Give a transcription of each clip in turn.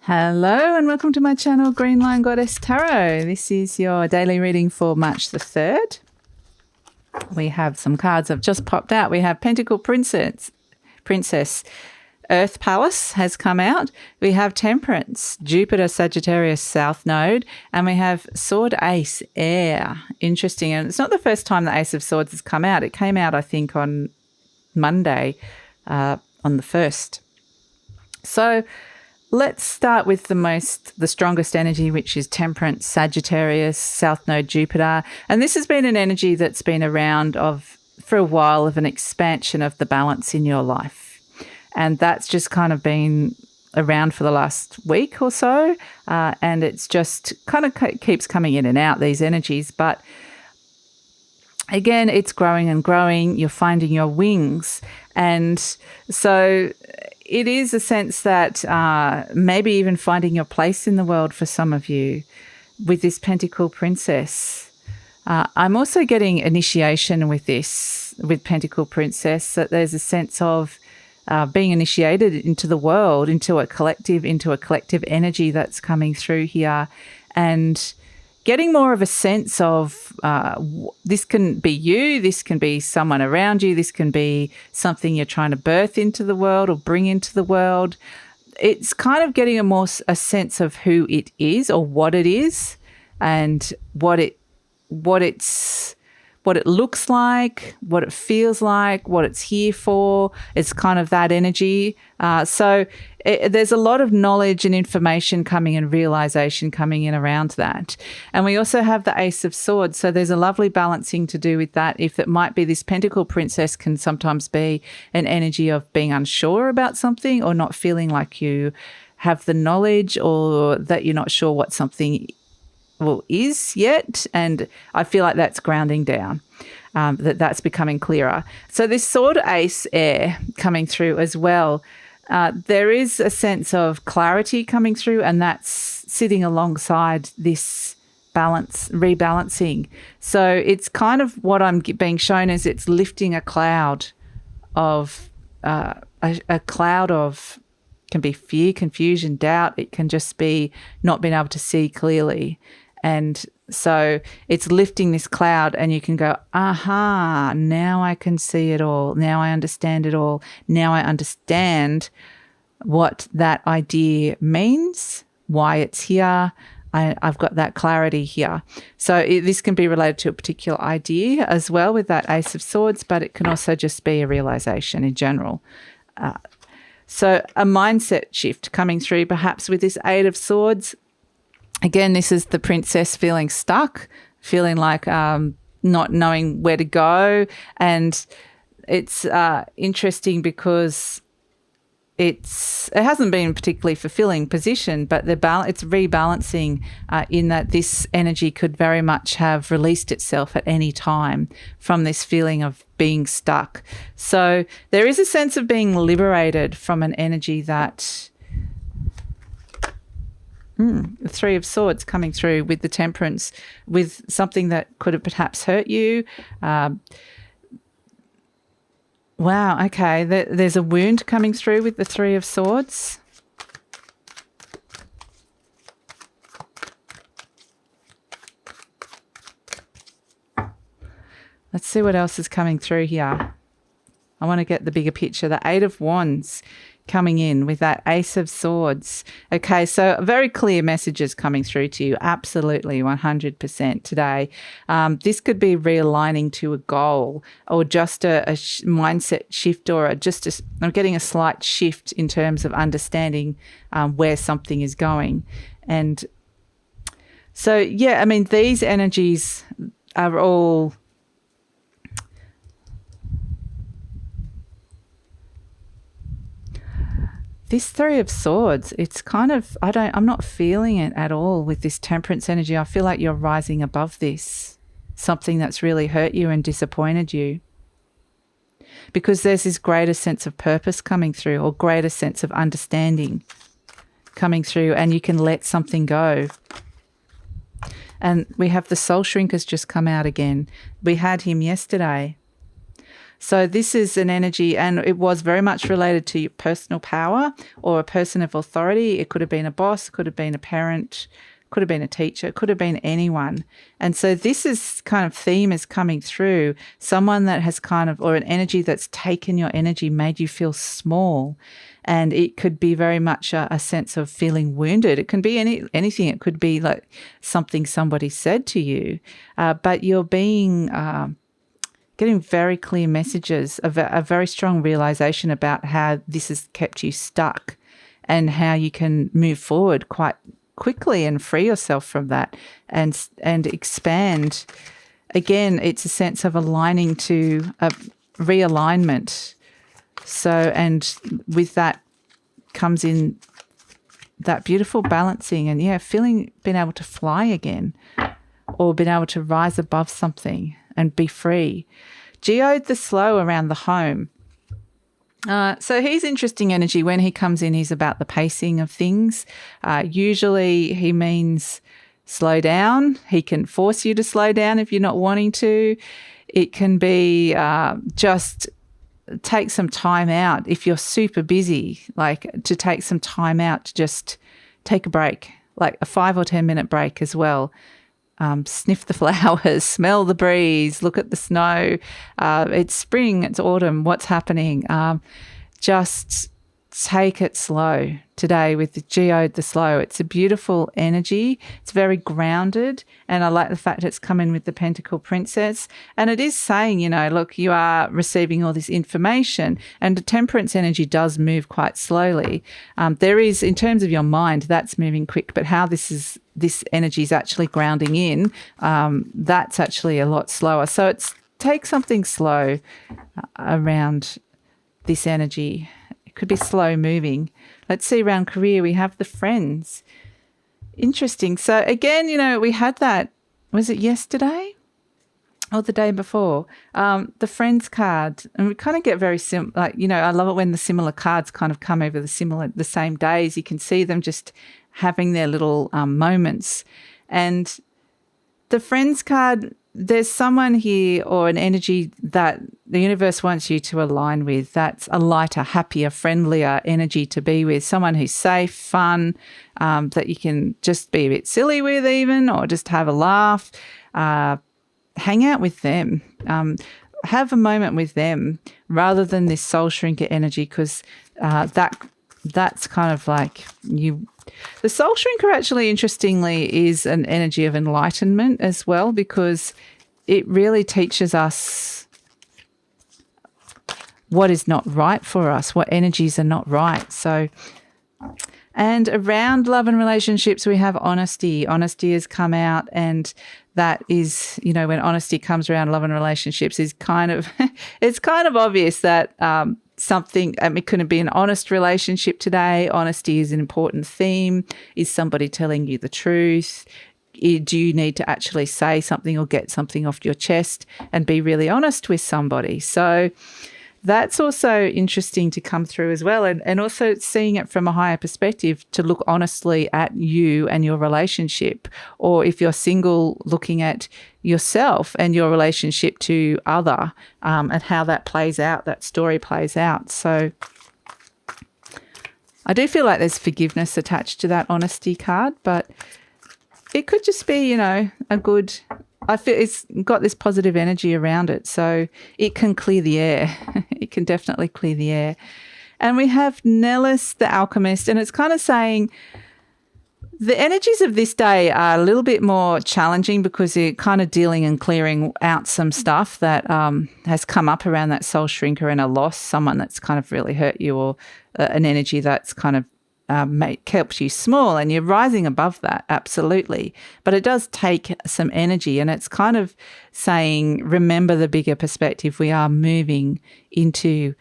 Hello and welcome to my channel, Green Line Goddess Tarot. This is your daily reading for March the 3rd. We have some cards that have just popped out. We have Pentacle Princess, Earth Palace has come out. We have Temperance, Jupiter Sagittarius South Node, and we have Sword Ace Air. Interesting. And it's not the first time the Ace of Swords has come out. It came out, I think, on Monday, on the 1st. So let's start with the strongest energy, which is Temperance, Sagittarius, South Node, Jupiter. And this has been an energy that's been around for a while of an expansion of the balance in your life. And that's just kind of been around for the last week or so. And it's just kind of keeps coming in and out, these energies. But again, it's growing and growing. You're finding your wings. And so it is a sense that maybe even finding your place in the world for some of you with this Pentacle Princess. I'm also getting initiation with Pentacle Princess, that there's a sense of being initiated into the world, into a collective energy that's coming through here, and getting more of a sense of this can be you, this can be someone around you, this can be something you're trying to birth into the world or bring into the world. It's kind of getting a sense of who it is or what it is, and what it looks like, what it feels like, what it's here for. It's kind of that energy. There's a lot of knowledge and information coming and realization coming in around that. And we also have the Ace of Swords. So there's a lovely balancing to do with that. If it might be this Pentacle Princess can sometimes be an energy of being unsure about something or not feeling like you have the knowledge, or that you're not sure what something is yet, and I feel like that's grounding down, that's becoming clearer. So this Sword Ace Air coming through as well, there is a sense of clarity coming through, and that's sitting alongside this rebalancing. So it's kind of what I'm being shown is it's lifting a cloud of, a cloud of, can be fear, confusion, doubt. It can just be not being able to see clearly. And so it's lifting this cloud, and you can go, aha, now I can see it all. Now I understand it all. Now I understand what that idea means, why it's here. I've got that clarity here. So this can be related to a particular idea as well with that Ace of Swords, but it can also just be a realization in general. So a mindset shift coming through perhaps with this Eight of Swords. Again, this is the princess feeling stuck, feeling like not knowing where to go. And it's interesting because it hasn't been a particularly fulfilling position, but it's rebalancing in that this energy could very much have released itself at any time from this feeling of being stuck. So there is a sense of being liberated from an energy that... the Three of Swords coming through with the Temperance, with something that could have perhaps hurt you. Wow, okay. There's a wound coming through with the Three of Swords. Let's see what else is coming through here. I want to get the bigger picture. The Eight of Wands coming in with that Ace of Swords. Okay, so very clear messages coming through to you. Absolutely, 100% today. This could be realigning to a goal, or just a mindset shift, or I'm getting a slight shift in terms of understanding where something is going. And so, yeah, I mean, these energies are all... This Three of Swords, it's kind of, I'm not feeling it at all with this Temperance energy. I feel like you're rising above this, something that's really hurt you and disappointed you. Because there's this greater sense of purpose coming through, or greater sense of understanding coming through, and you can let something go. And we have the Soul Shrink has just come out again. We had him yesterday. So this is an energy, and it was very much related to your personal power or a person of authority. It could have been a boss, could have been a parent, could have been a teacher, could have been anyone. And so this is kind of theme is coming through, someone that has kind of, or an energy that's taken your energy, made you feel small. And it could be very much a sense of feeling wounded. It can be anything. It could be like something somebody said to you, but you're being getting very clear messages, a very strong realization about how this has kept you stuck and how you can move forward quite quickly and free yourself from that and expand. Again, it's a sense of aligning to a realignment. So, and with that comes in that beautiful balancing and, being able to fly again or being able to rise above something and be free. Geode the slow around the home. So he's interesting energy. When he comes in, he's about the pacing of things. Usually he means slow down. He can force you to slow down if you're not wanting to. It can be just take some time out if you're super busy, like to take some time out to just take a break, like a 5 or 10 minute break as well. Sniff the flowers, smell the breeze, look at the snow. It's spring, it's autumn, what's happening? Just take it slow today with the Geode the Slow. It's a beautiful energy. It's very grounded, and I like the fact it's come in with the Pentacle Princess. And it is saying, look, you are receiving all this information, and the Temperance energy does move quite slowly. There is, in terms of your mind, that's moving quick, but how this energy is actually grounding in, that's actually a lot slower. So take something slow around this energy. It could be slow moving. Let's see, around career, we have the Friends. Interesting. So again, we had that, was it yesterday or the day before? The Friends card. And we kind of get very I love it when the similar cards kind of come over the same days. You can see them just having their little moments. And the Friends card, there's someone here or an energy that the universe wants you to align with. That's a lighter, happier, friendlier energy to be with. Someone who's safe, fun, that you can just be a bit silly with even, or just have a laugh. Hang out with them. Have a moment with them rather than this soul shrinker energy, because that's kind of like you. The soul shrinker actually, interestingly, is an energy of enlightenment as well, because it really teaches us what is not right for us, what energies are not right. So, and around love and relationships, we have honesty. Honesty has come out, and that is, when honesty comes around love and relationships, is kind of, it's kind of obvious that something, it couldn't be an honest relationship today. Honesty is an important theme. Is somebody telling you the truth? Do you need to actually say something or get something off your chest and be really honest with somebody? So that's also interesting to come through as well. And also seeing it from a higher perspective, to look honestly at you and your relationship. Or if you're single, looking at yourself and your relationship to other, and how that plays out, that story plays out. So I do feel like there's forgiveness attached to that honesty card, but it could just be, a good, I feel it's got this positive energy around it. So it can clear the air. It can definitely clear the air. And we have Nellis, the alchemist, and it's kind of saying the energies of this day are a little bit more challenging, because you're kind of dealing and clearing out some stuff that has come up around that soul shrinker and a loss, someone that's kind of really hurt you, or an energy that's kind of kept you small, and you're rising above that, absolutely. But it does take some energy, and it's kind of saying, remember the bigger perspective. We are moving into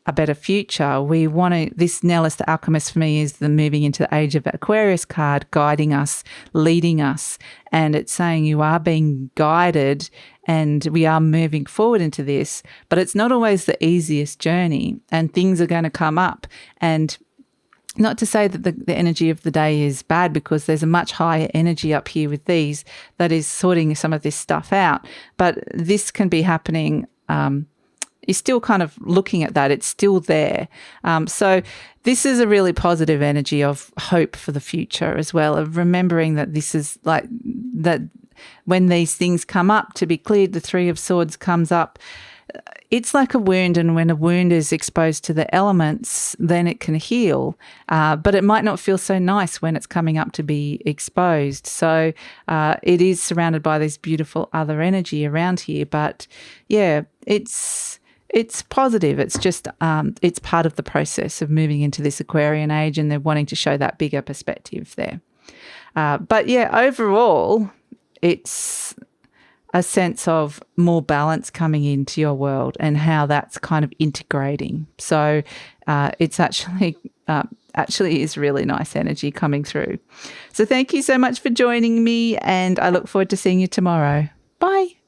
a better future. We want to, this Nellis, the alchemist, for me is the moving into the age of Aquarius card, guiding us, leading us. And it's saying you are being guided and we are moving forward into this, but it's not always the easiest journey, and things are going to come up. And not to say that the energy of the day is bad, because there's a much higher energy up here with these that is sorting some of this stuff out. But this can be happening you're still kind of looking at that. It's still there. So this is a really positive energy of hope for the future as well, of remembering that this is like that when these things come up to be cleared, the Three of Swords comes up. It's like a wound, and when a wound is exposed to the elements, then it can heal. But it might not feel so nice when it's coming up to be exposed. So it is surrounded by this beautiful other energy around here. But yeah, it's positive. It's just it's part of the process of moving into this Aquarian age, and they're wanting to show that bigger perspective there. But yeah, overall, it's a sense of more balance coming into your world and how that's kind of integrating. So it's actually is really nice energy coming through. So thank you so much for joining me, and I look forward to seeing you tomorrow. Bye.